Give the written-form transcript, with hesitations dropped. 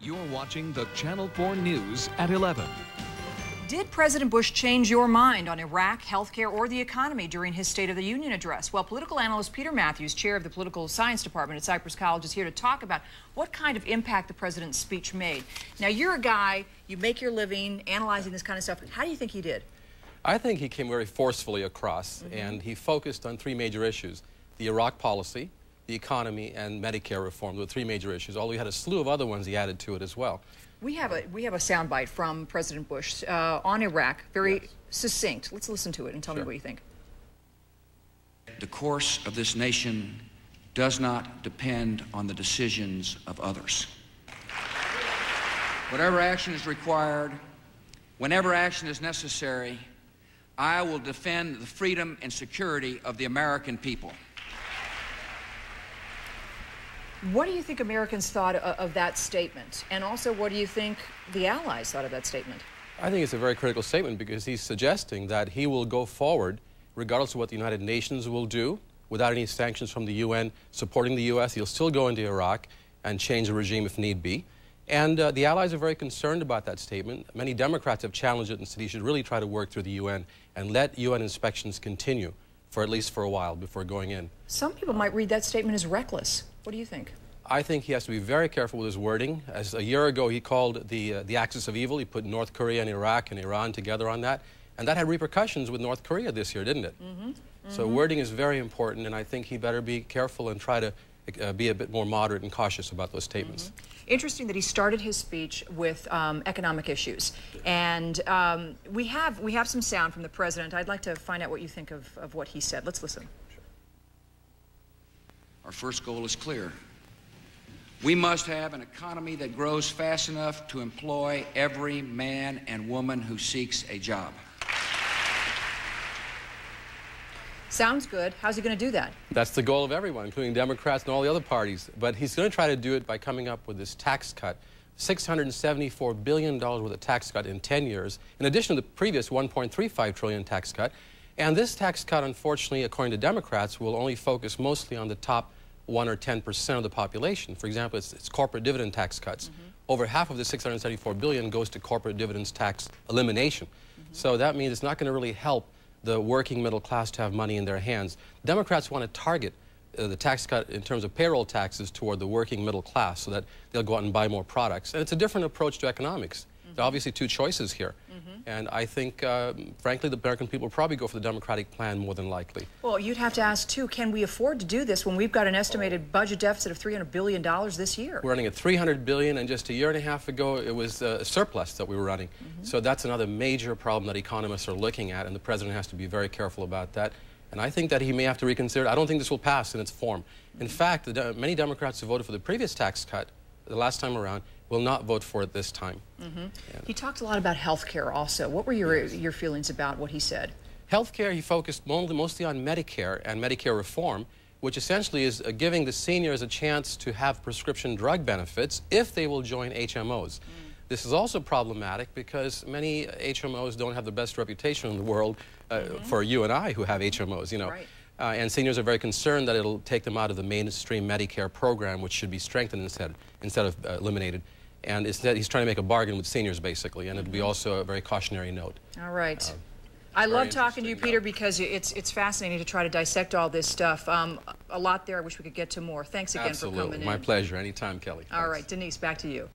You're watching the Channel 4 News at 11. Did President Bush change your mind on Iraq, healthcare, or the economy during his State of the Union address? Well, political analyst Peter Mathews, chair of the Political Science Department at Cypress College, is here to talk about what kind of impact the president's speech made. Now, you're a guy, you make your living analyzing this kind of stuff. How do you think he did? I think he came very forcefully across, and he focused on three major issues: the Iraq policy, the economy, and Medicare reform. There were three major issues, although he had a slew of other ones he added to it as well. We have a soundbite from President Bush on Iraq, very succinct. Let's listen to it and tell me what you think. The course of this nation does not depend on the decisions of others. Whatever action is required, whenever action is necessary, I will defend the freedom and security of the American people. What do you think Americans thought of that statement? And also, what do you think the Allies thought of that statement? I think it's a very critical statement because he's suggesting that he will go forward regardless of what the United Nations will do, without any sanctions from the UN supporting the U.S. He'll still go into Iraq and change the regime if need be. And the Allies are very concerned about that statement. Many Democrats have challenged it and said he should really try to work through the UN and let UN inspections continue for at least for a while before going in. Some people might read that statement as reckless. What do you think? I think he has to be very careful with his wording. As a year ago, he called the axis of evil. He put North Korea and Iraq and Iran together on that. And that had repercussions with North Korea this year, didn't it? So wording is very important, and I think he better be careful and try to be a bit more moderate and cautious about those statements. Interesting that he started his speech with economic issues. And we have some sound from the president. I'd like to find out what you think of what he said. Let's listen. Our first goal is clear. We must have an economy that grows fast enough to employ every man and woman who seeks a job. Sounds good. How's he going to do that? That's the goal of everyone, including Democrats and all the other parties. But he's going to try to do it by coming up with this tax cut, $674 billion worth of tax cut in 10 years, in addition to the previous $1.35 trillion tax cut. And this tax cut, unfortunately, according to Democrats, will only focus mostly on the top 1 or 10% of the population. For example, it's corporate dividend tax cuts. Over half of the $674 billion goes to corporate dividends tax elimination. So that means it's not going to really help the working middle class to have money in their hands. Democrats want to target the tax cut in terms of payroll taxes toward the working middle class so that they'll go out and buy more products. And it's a different approach to economics. There are obviously two choices here. And I think, frankly, the American people will probably go for the Democratic plan more than likely. Well, you'd have to ask, too, can we afford to do this when we've got an estimated budget deficit of $300 billion this year? We're running at $300 billion, and just a year and a half ago, it was a surplus that we were running. So that's another major problem that economists are looking at, and the president has to be very careful about that. And I think that he may have to reconsider. I don't think this will pass in its form. In fact, many Democrats who voted for the previous tax cut the last time around will not vote for it this time. He talked a lot about health care also. What were your feelings about what he said? Health care, he focused mostly on Medicare and Medicare reform, which essentially is giving the seniors a chance to have prescription drug benefits if they will join HMOs. This is also problematic because many HMOs don't have the best reputation in the world for you and I who have HMOs, you know. And seniors are very concerned that it'll take them out of the mainstream Medicare program, which should be strengthened instead of eliminated. And instead, he's trying to make a bargain with seniors, basically, and it'll be also a very cautionary note. All right. I love talking to you, Peter, because it's fascinating to try to dissect all this stuff. A lot there. I wish we could get to more. Thanks again for coming in. My pleasure. Anytime, Kelly. All right. Denise, back to you.